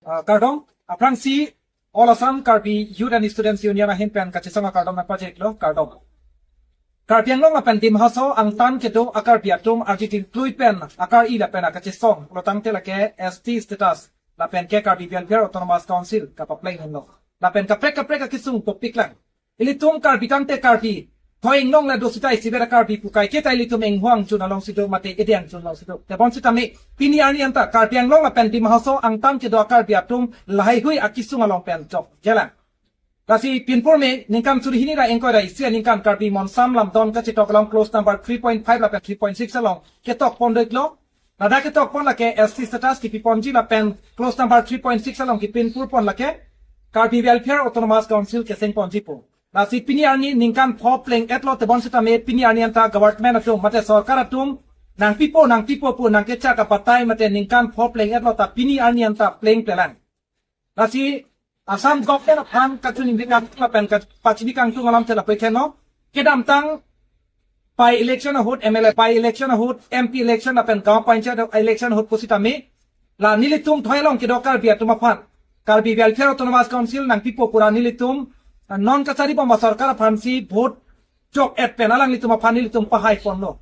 Kardong, aprang si All Assam Karbi Youth and Students Union ahin pen kachisama Kardong na project lo Kardong. Karbiang long apen tim haso ang tan kedo akar biatum arjitin fluid pen akar ila pen akachisong lotang telake ST status la pen ke Karbi Welfare Autonomous Council kapaplay henlo. La pen kaprek akisung topik lang. Ilitum Karbi tante Karbi Toing long la dosita isibera Karbi pukai kita ilitum eng huang chun along sido mate ediang chun along sido. Tebon sita me pini ani anta Karbiang long apen tim haso ang tan kedo akar biatum lahai hui akisung along pen chok jalan. Kasi pinpur me ningkam suri hini ra engkoi ra isia ningkam Karbi mon sam lam don kachi tok along close number 3.5 la pen 3.6 along ketok pon dek lo. Nada ketok pon la ke ST status ki piponji la pen close number 3.6 along ki pinpur pon la ke Karbi Welfare Autonomous Council ke seng ponji po. Nasi pini ani ningkan pop leng etlo tebon sita me pini ani anta government atum mate sarkar atum nang pipo pu nang kecha ka patai mate ningkan pop leng etlo ta pini ani anta pleng pelang. Nasi Assam government apang katun indikam pen kat pachini kang tu ngalam tela pekeno kedam tang pai election hot MLA pai election hot MP election apen gaw panchayat election hot posita me la nilitum thoilong kedokar biatuma phan Karbi Welfare Autonomous Council nang pipo pura nilitum non kachari pa masarkar phansi vote chok et penalang litum phani litum pahai ponno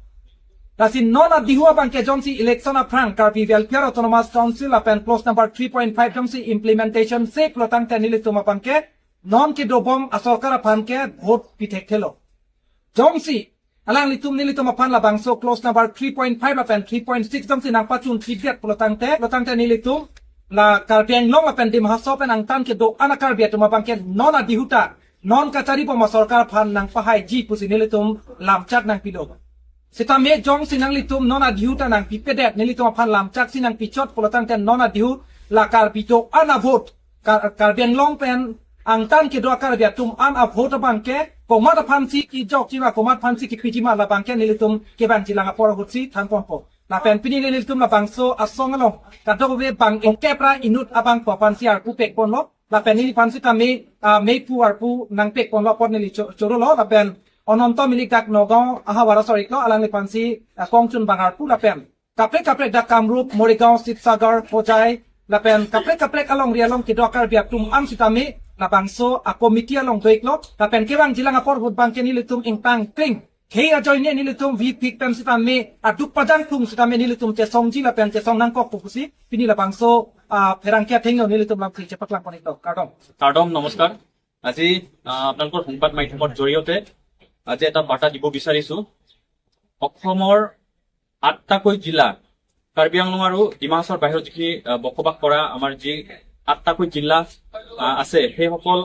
lasi non adihua bangke jonsi election aprang Karbi Welfare Autonomous Council apen close number 3.5 jonsi implementation se plotang tenilitum bangke non ke dobom asarkar phanke vote pitek thelo jonsi alang litum nilitum phan la bangso close number 3.5 apen 3.6 jonsi nang pachun pitek plotang te nilitum la Karbiang long apen dim hasopen ang tan ke do anakar biatum bangke non adihuta non kachari pa masarkar phan nang pahai ji pusinilitum lamchat nang pilo sita me jong sinang litum non adihuta nang pipedet nilitum phan lamchat sinang pichot polotang ten non adihu la Karbito ana vote Karbiang long pen ang tan ke do akar biatum ana vote bangke komat phan si ki jok jiwa komat phan si ki pijima la bangke nilitum ke bang jilang apor hutsi than ponpo la pen pini nilitum la bangso asong along kadok be bang engkepra inut abang papan siar pupek ponlo la pen ini pansi kami meipu arpu nang pek pon lopot nili choro lo la pen ononto milik dak nogong ahawara sorik lo alang li pansi kongchun bangarpu la pen kaprek dak kamrup Morigaon Sipsagar Pojai la pen kaprek along rialong kidokar biatum am sitami la bangso a komiti along doik lo la pen kewang jilang apor hut bangke nilitum ingtang kring Kei ajoyne nilitum vipik pen sitami aduk padang tum sitami nilitum chesongji la pen chesong nangkok pupusi pini la bangso ফেৰাংকিয়া ঠেংনো নিলিতুম লাম ঠিক চেপাক লাম পনিত কাৰ্ডম নমস্কাৰ আজি আপোনালোকৰ সংবাদ মাধ্যমৰ জৰিয়তে আজি এটা বাৰ্তা দিব বিচাৰিছো অসমৰ ৮টাকৈ জিলা কাৰ্বি আংলং আৰু ডিমা হাছাওৰ বাহিৰত যিখিনি বসবাস কৰা আমাৰ যি ৮টাকৈ জিলা আছে সেই সকল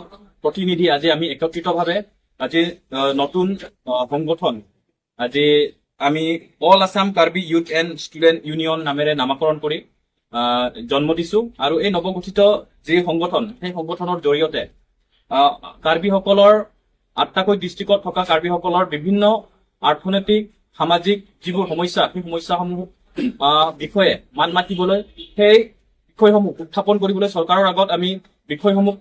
প্ৰতিনিধি আজি আমি একত্ৰিতভাৱে আজি নতুন সংগঠন আজি আমি all Assam Karbi youth and student union নামেৰে নামাকৰণ কৰি জন্ম দিছো আৰু এই নৱগঠিত যি সংগঠন সেই সংগঠনৰ জৰিয়তে কাৰ্বিসকলৰ ৮টাকৈ ডিষ্ট্ৰিক্টত থকা কাৰ্বিসকলৰ বিভিন্ন অৰ্থনৈতিক সামাজিক যিবোৰ সমস্যা সেই সমস্যাসমূহ বিষয়ে মান মাতিবলৈ সেই বিষয়সমূহ উত্থাপন কৰিবলৈ চৰকাৰৰ আগত আমি বিষয়সমূহ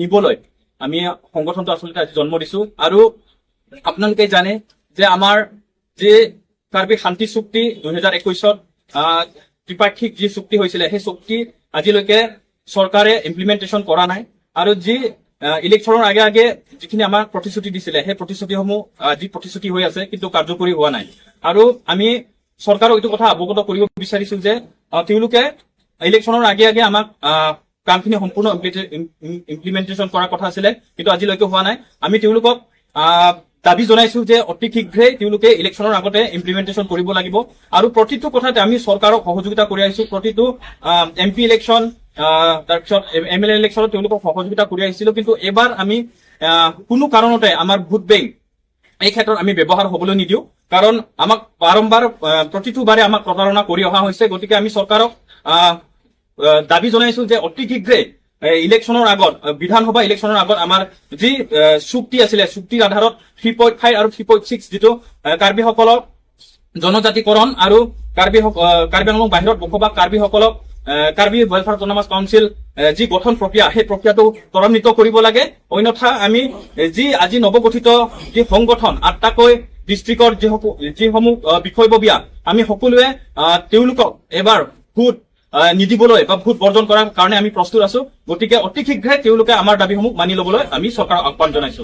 নিবলৈ আমি সংগঠনটো আচলতে আজি জন্ম দিছো আৰু আপোনালোকে জানে যে আমাৰ যে কাৰ্বি শান্তি চুক্তি 2021ত ত্ৰিপাক্ষিক যি চুক্তি হৈছিলে সেই চুক্তি আজিলৈকে চৰকাৰে ইমপ্লিমেন্টেশ্যন কৰা নাই আৰু যি ইলেকশ্যনৰ আগে যিখিনি আমাক প্ৰতিশ্ৰুতি দিছিলে সেই প্ৰতিশ্ৰুতিসমূহ যি প্ৰতিশ্ৰুতি হৈ আছে কিন্তু কাৰ্যকৰী হোৱা নাই আৰু আমি চৰকাৰক এইটো কথা অৱগত কৰিব বিচাৰিছো যে তেওঁলোকে ইলেকশ্যনৰ আগে আমাক কামখিনি সম্পূৰ্ণ ইমপ্লিমেন্টেশ্যন কৰাৰ কথা আছিলে কিন্তু আজিলৈকে হোৱা নাই আমি তেওঁলোকক দাবী জনাইছো যে অতি শীঘ্ৰে তেওঁলোকে ইলেকশ্যনৰ আগতে ইমপ্লিমেন্টেশ্যন কৰিব লাগিব আৰু প্ৰতিটো কথাতে আমি চৰকাৰক সহযোগিতা কৰি আহিছো প্ৰতিটো MP ইলেকশ্যন তাৰপিছত MLA ইলেকশ্যনত তেওঁলোকক সহযোগিতা কৰি আহিছিলো কিন্তু এবাৰ আমি কোনো কাৰণতে আমাৰ ভোট বেংক এই ক্ষেত্ৰত আমি ব্যৱহাৰ হ'বলৈ নিদিওঁ কাৰণ আমাক বাৰম্বাৰ প্ৰতিটো বাৰে আমাক প্ৰতাৰণা কৰি অহা হৈছে গতিকে আমি চৰকাৰক দাবী জনাইছো যে অতি শীঘ্ৰে ইলেকশ্যনৰ আগত বিধানসভা ইলেকশ্যনৰ আগত আমাৰ যি চুক্তি আছিলে চুক্তিৰ আধাৰত 3.5 আৰু 3.6 যিটো কাৰ্বিসকলক জনজাতিকৰণ আৰু কাৰ্বি আংলং বাহিৰত বসবাস কাৰ্বিসকলক কাৰ্বি ৱেলফেয়াৰ অট'নমাছ কাউন্সিল যি গঠন প্ৰক্ৰিয়া সেই প্ৰক্ৰিয়াটো ত্বৰান্বিত কৰিব লাগে অন্যথা আমি যি আজি নৱগঠিত যি সংগঠন ৮টাকৈ ডিষ্ট্ৰিক্টৰ যিসমূহ বিষয়ববীয়া আমি সকলোৱে তেওঁলোকক এবাৰ ভোট নিদিবলৈ বা ভোট বৰ্জন কৰাৰ কাৰণে আমি প্ৰস্তুত আছো গতিকে অতি শীঘ্ৰে তেওঁলোকে আমাৰ দাবীসমূহ মানি লবলৈ আমি চৰকাৰক আহ্বান জনাইছো